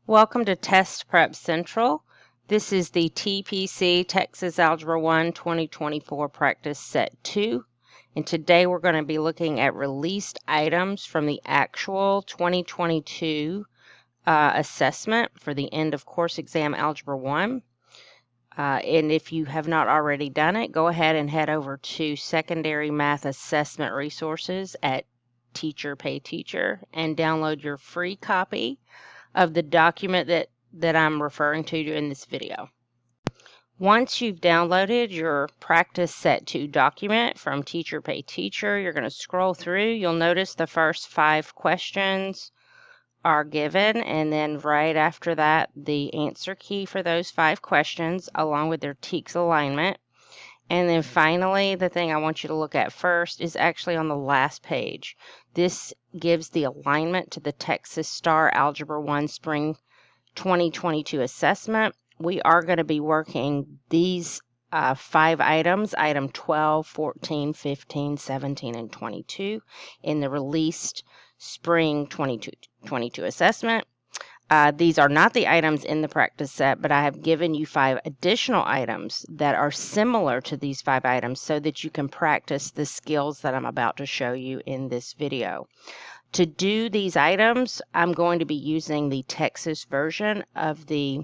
Welcome to Test Prep Central. This is the TPC Texas Algebra 1 2024 Practice Set 2. And today we're going to be looking at released items from the actual 2022 assessment for the end of course exam Algebra 1. And if you have not already done it, go ahead and head over to Secondary Math Assessment Resources at Teacher Pay Teacher and download your free copy of the document that I'm referring to in this video. Once you've downloaded your Practice Set 2 document from Teacher Pay Teacher, you're going to scroll through. You'll notice the first 5 questions are given, and then right after that, the answer key for those 5 questions, along with their TEKS alignment. And then finally, the thing I want you to look at first is actually on the last page. This gives the alignment to the Texas STAAR Algebra 1 Spring 2022 assessment. We are going to be working these 5 items, item 12, 14, 15, 17, and 22 in the released Spring 2022 assessment. These are not the items in the practice set, but I have given you 5 additional items that are similar to these 5 items so that you can practice the skills that I'm about to show you in this video. To do these items, I'm going to be using the Texas version of the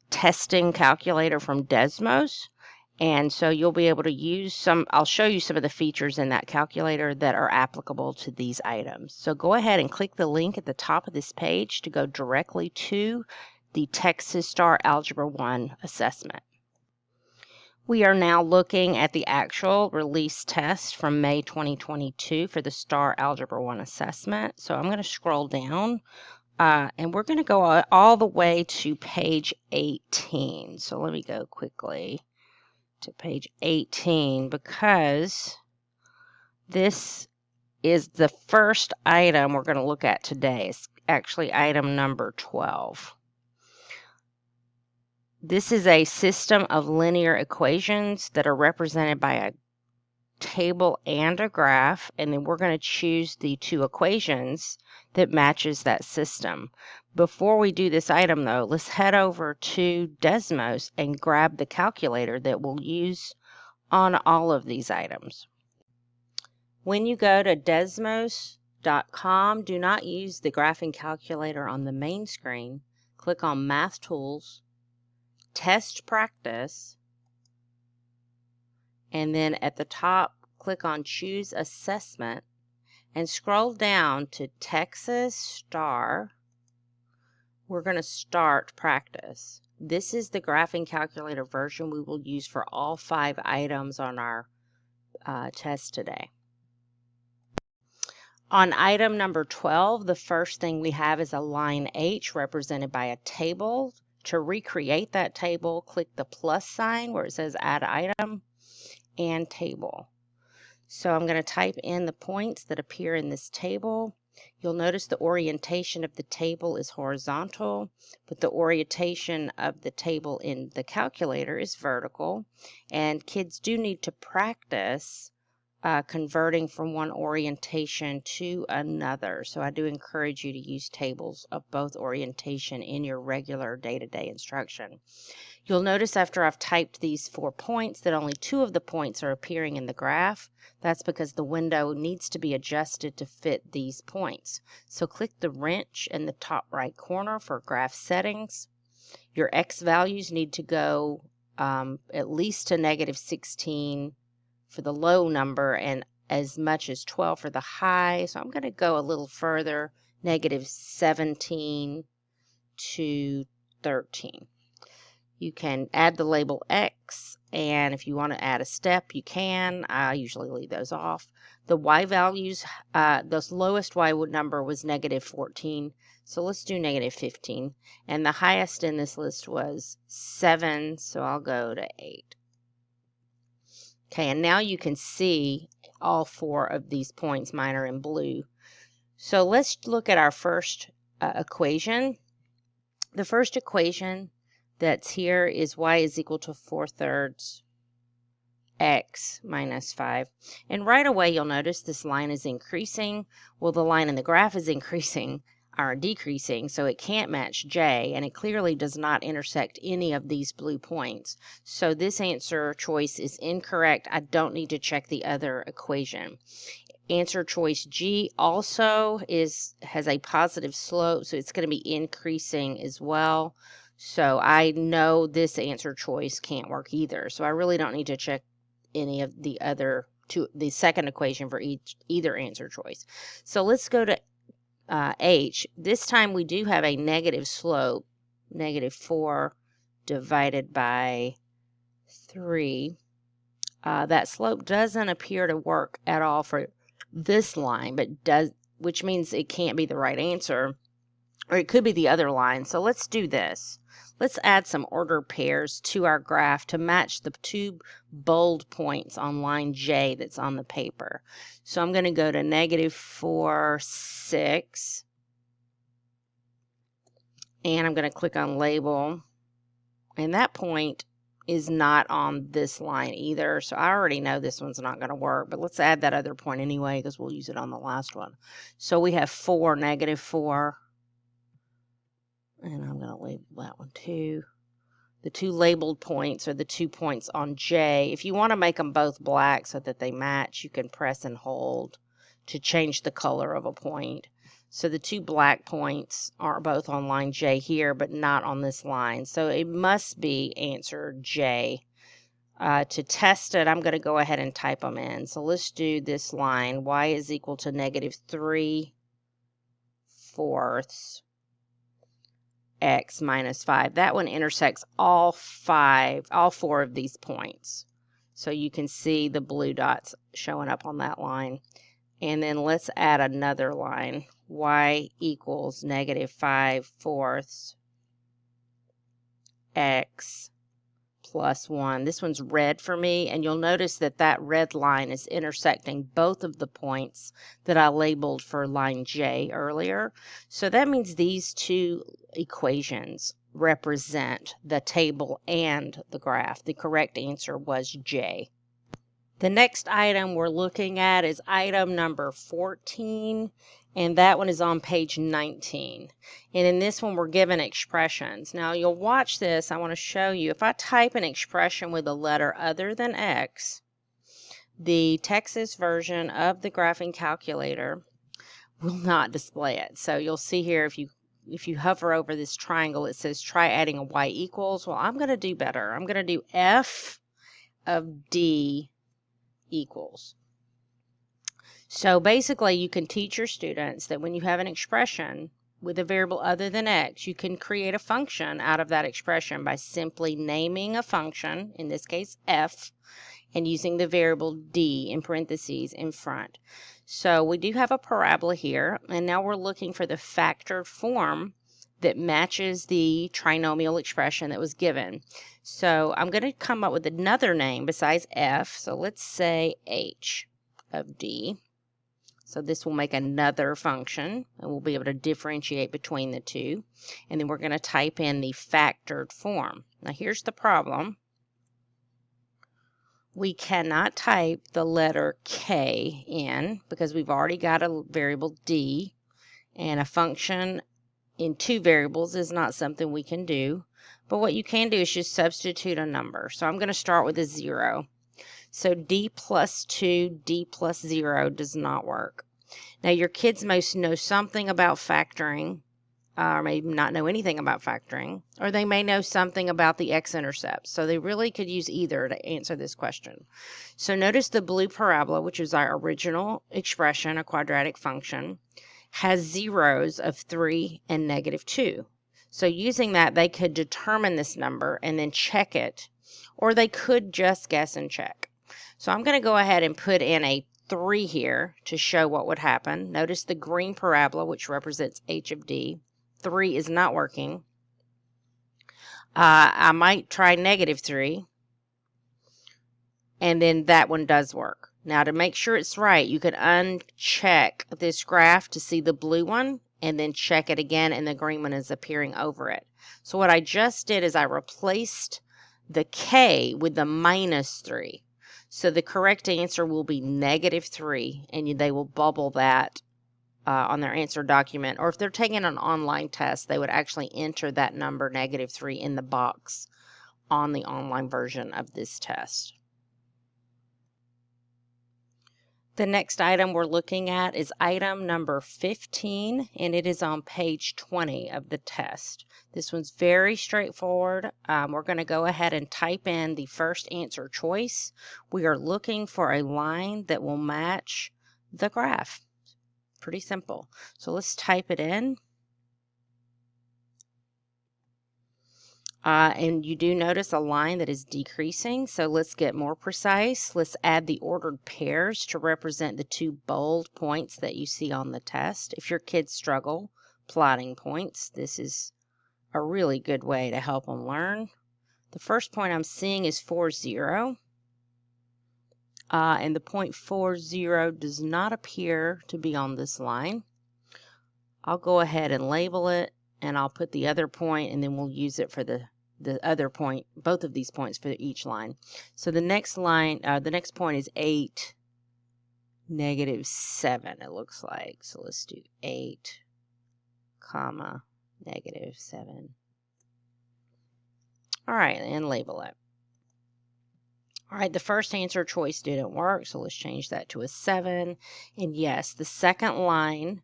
testing calculator from Desmos. And so you'll be able to use I'll show you some of the features in that calculator that are applicable to these items. So go ahead and click the link at the top of this page to go directly to the Texas STAAR Algebra 1 assessment. We are now looking at the actual release test from May 2022 for the STAAR Algebra 1 assessment. So I'm going to scroll down and we're going to go all the way to page 18. So let me go quickly to page 18 because this is the first item we're going to look at today. It's actually item number 12. This is a system of linear equations that are represented by a table and a graph, and then we're going to choose the 2 equations that matches that system. Before we do this item though, let's head over to Desmos and grab the calculator that we'll use on all of these items. When you go to desmos.com, do not use the graphing calculator on the main screen. Click on Math Tools, Test Practice, and then at the top, click on Choose Assessment and scroll down to Texas STAAR. We're going to start practice. This is the graphing calculator version we will use for all 5 items on our test today. On item number 12, the first thing we have is a line H represented by a table. To recreate that table, click the plus sign where it says Add Item and Table. So I'm going to type in the points that appear in this table. You'll notice the orientation of the table is horizontal, but the orientation of the table in the calculator is vertical. And kids do need to practice converting from one orientation to another. So I do encourage you to use tables of both orientation in your regular day-to-day instruction. You'll notice after I've typed these 4 points that only 2 of the points are appearing in the graph. That's because the window needs to be adjusted to fit these points. So click the wrench in the top right corner for graph settings. Your X values need to go at least to -16 for the low number and as much as 12 for the high. So I'm going to go a little further, -17 to 13. You can add the label X, and if you want to add a step, you can. I usually leave those off. The Y values, the lowest Y number was -14, so let's do -15. And the highest in this list was 7, so I'll go to 8. Okay, and now you can see all 4 of these points. Mine are in blue. So let's look at our first equation. The first equation that's here is y is equal to 4/3 x minus 5. And right away you'll notice this line is increasing. Well, the line in the graph is increasing. are decreasing, so it can't match J, and it clearly does not intersect any of these blue points. So this answer choice is incorrect. I don't need to check the other equation. Answer choice G also has a positive slope, so it's going to be increasing as well. So I know this answer choice can't work either. So I really don't need to check any of the other two, the second equation for either answer choice. So let's go to H. This time we do have a negative slope, -4 divided by 3. That slope doesn't appear to work at all for this line, but which means it can't be the right answer, or it could be the other line. So let's do this. Let's add some ordered pairs to our graph to match the two bold points on line J that's on the paper. So I'm going to go to -4, 6, and I'm going to click on label, and that point is not on this line either, so I already know this one's not going to work, but let's add that other point anyway because we'll use it on the last one. So we have -4, and I'm going to label that one too. The two labeled points are the 2 points on J. If you want to make them both black so that they match, you can press and hold to change the color of a point. So the 2 black points are both on line J here, but not on this line. So it must be answer J. To test it, I'm going to go ahead and type them in. So let's do this line. Y is equal to -3/4 x minus 5. That one intersects all 4 of these points. So you can see the blue dots showing up on that line. And then let's add another line. Y equals -5/4 x plus 1. This one's red for me, and you'll notice that that red line is intersecting both of the points that I labeled for line J earlier. So that means these two equations represent the table and the graph. The correct answer was J. The next item we're looking at is item number 14, and that one is on page 19. And in this one, we're given expressions. Now, you'll watch this. I want to show you. If I type an expression with a letter other than X, the Texas version of the graphing calculator will not display it. So you'll see here, if you hover over this triangle, it says try adding a Y equals. Well, I'm going to do better. I'm going to do F of D equals. So basically, you can teach your students that when you have an expression with a variable other than X, you can create a function out of that expression by simply naming a function, in this case F, and using the variable D in parentheses in front. So we do have a parabola here, and now we're looking for the factored form that matches the trinomial expression that was given. So I'm going to come up with another name besides F. So let's say H of D. So this will make another function, and we'll be able to differentiate between the two. And then we're going to type in the factored form. Now here's the problem. We cannot type the letter K in because we've already got a variable D, and a function in 2 variables is not something we can do. But what you can do is just substitute a number. So I'm going to start with a 0. So D plus 2, D plus 0 does not work. Now your kids most know something about factoring, or may not know anything about factoring, or they may know something about the x-intercept. So they really could use either to answer this question. So notice the blue parabola, which is our original expression, a quadratic function, has zeros of 3 and -2. So using that, they could determine this number and then check it, or they could just guess and check. So I'm going to go ahead and put in a 3 here to show what would happen. Notice the green parabola, which represents H of D. 3 is not working. I might try -3, and then that one does work. Now, to make sure it's right, you could uncheck this graph to see the blue one, and then check it again, and the green one is appearing over it. So what I just did is I replaced the K with the -3. So the correct answer will be -3, and they will bubble that on their answer document, or if they're taking an online test, they would actually enter that number -3 in the box on the online version of this test. The next item we're looking at is item number 15, and it is on page 20 of the test. This one's very straightforward. We're going to go ahead and type in the first answer choice. We are looking for a line that will match the graph. Pretty simple. So let's type it in. And you do notice a line that is decreasing, so let's get more precise. Let's add the ordered pairs to represent the two bold points that you see on the test. If your kids struggle plotting points, this is a really good way to help them learn. The first point I'm seeing is 40, and the point 40 does not appear to be on this line. I'll go ahead and label it, and I'll put the other point, and then we'll use it for the other point, both of these points for each line. So the next line, the next point is 8, -7, it looks like. So let's do 8, -7. All right, and label it. All right, the first answer choice didn't work, so let's change that to a 7. And yes, the second line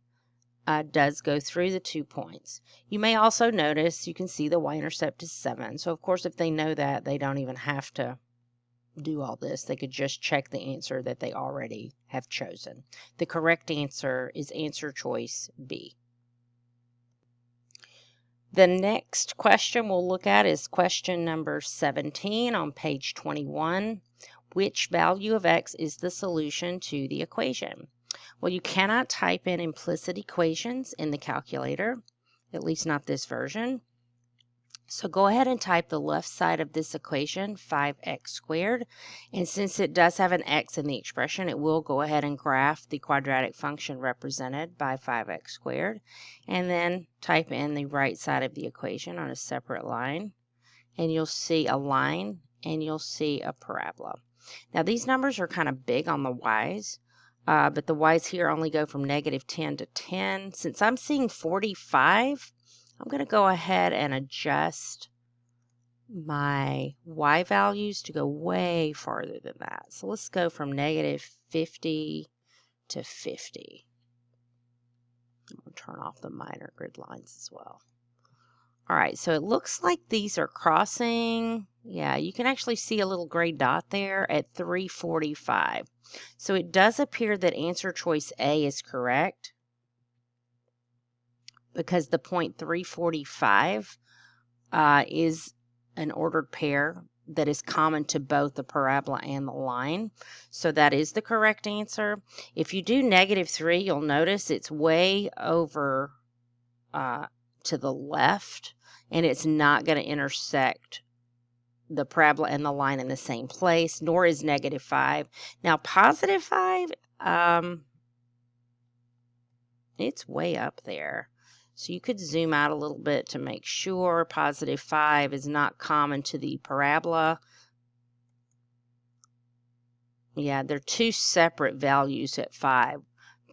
does go through the 2 points. You may also notice, you can see the y-intercept is 7. So of course, if they know that, they don't even have to do all this. They could just check the answer that they already have chosen. The correct answer is answer choice B. The next question we'll look at is question number 17 on page 21. Which value of x is the solution to the equation? Well, you cannot type in implicit equations in the calculator, at least not this version. So go ahead and type the left side of this equation, 5x squared. And since it does have an x in the expression, it will go ahead and graph the quadratic function represented by 5x squared. And then type in the right side of the equation on a separate line. And you'll see a line and you'll see a parabola. Now these numbers are kind of big on the y's. But the y's here only go from -10 to 10. Since I'm seeing 45, I'm going to go ahead and adjust my y values to go way farther than that. So let's go from -50 to 50. I'm going to turn off the minor grid lines as well. All right, so it looks like these are crossing. Yeah, you can actually see a little gray dot there at 345. So it does appear that answer choice A is correct because the point 345 is an ordered pair that is common to both the parabola and the line. So that is the correct answer. If you do -3, you'll notice it's way over to the left, and it's not going to intersect the parabola and the line in the same place, nor is -5. Now, +5, it's way up there. So you could zoom out a little bit to make sure +5 is not common to the parabola. Yeah, they're two separate values at 5.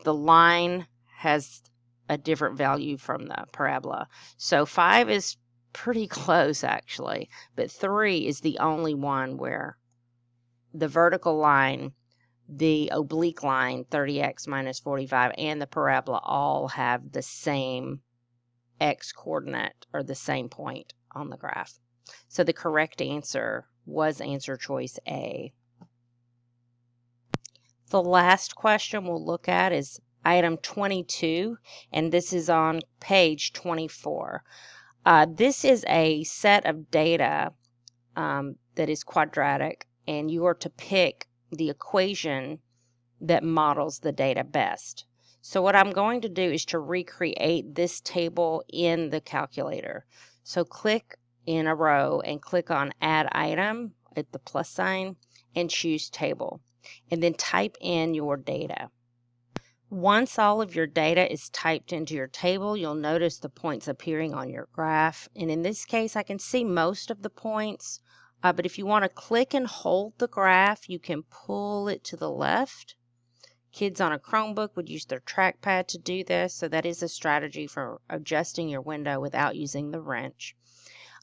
The line has a different value from the parabola. So 5 is pretty close actually, but 3 is the only one where the vertical line, the oblique line, 30x minus 45, and the parabola all have the same x coordinate or the same point on the graph. So the correct answer was answer choice A. The last question we'll look at is item 22, and this is on page 24. This is a set of data that is quadratic, and you are to pick the equation that models the data best. So what I'm going to do is to recreate this table in the calculator. So click in a row and click on Add Item at the plus sign and choose Table. And then type in your data. Once all of your data is typed into your table, you'll notice the points appearing on your graph. And in this case, I can see most of the points. But if you want to click and hold the graph, you can pull it to the left, Kids on a Chromebook would use their trackpad to do this, so that is a strategy for adjusting your window without using the wrench.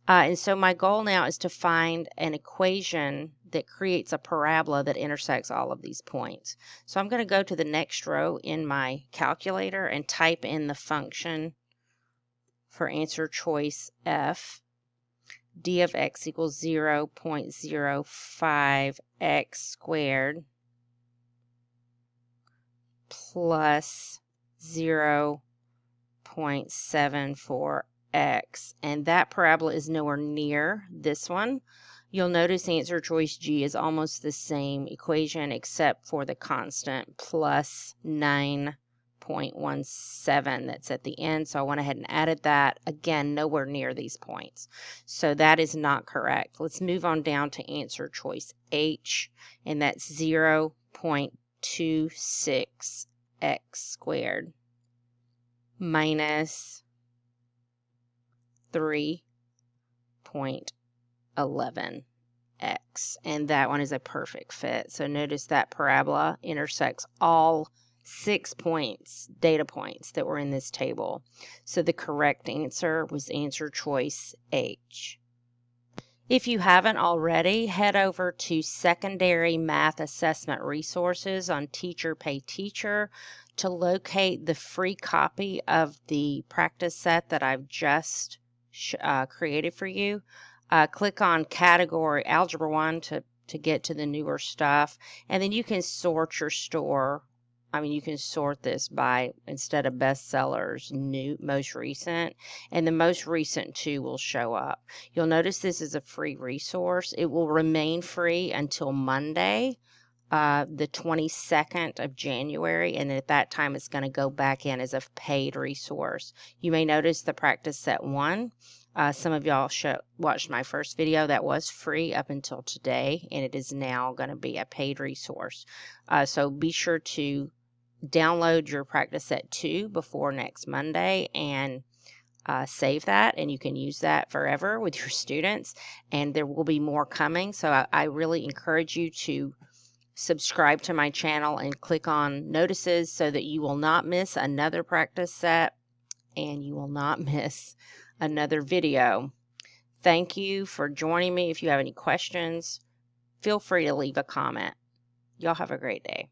And so my goal now is to find an equation that creates a parabola that intersects all of these points. So I'm going to go to the next row in my calculator and type in the function for answer choice F. D of x equals 0.05 x squared plus 0.74 x, and that parabola is nowhere near this one. You'll notice answer choice G is almost the same equation except for the constant plus 9.17 that's at the end. So I went ahead and added that. Again, nowhere near these points. So that is not correct. Let's move on down to answer choice H, and that's 0.26 x squared minus 3.11 x, and that one is a perfect fit. So notice that parabola intersects all 6 points, data points that were in this table. So the correct answer was answer choice H. If you haven't already, head over to Secondary Math Assessment Resources on Teacher Pay Teacher to locate the free copy of the practice set that I've just created for you. Click on category Algebra 1 to get to the newer stuff, and then you can sort your store. You can sort this by, instead of bestsellers, new, most recent, and the most recent 2 will show up. You'll notice this is a free resource. It will remain free until Monday, the 22nd of January, and at that time it's going to go back in as a paid resource. You may notice the practice set 1. Some of y'all watched my first video that was free up until today, and it is now going to be a paid resource. So be sure to download your practice set 2 before next Monday and save that, and you can use that forever with your students, and there will be more coming. So I really encourage you to subscribe to my channel and click on notices so that you will not miss another practice set and you will not miss another video. Thank you for joining me. If you have any questions, feel free to leave a comment. Y'all have a great day.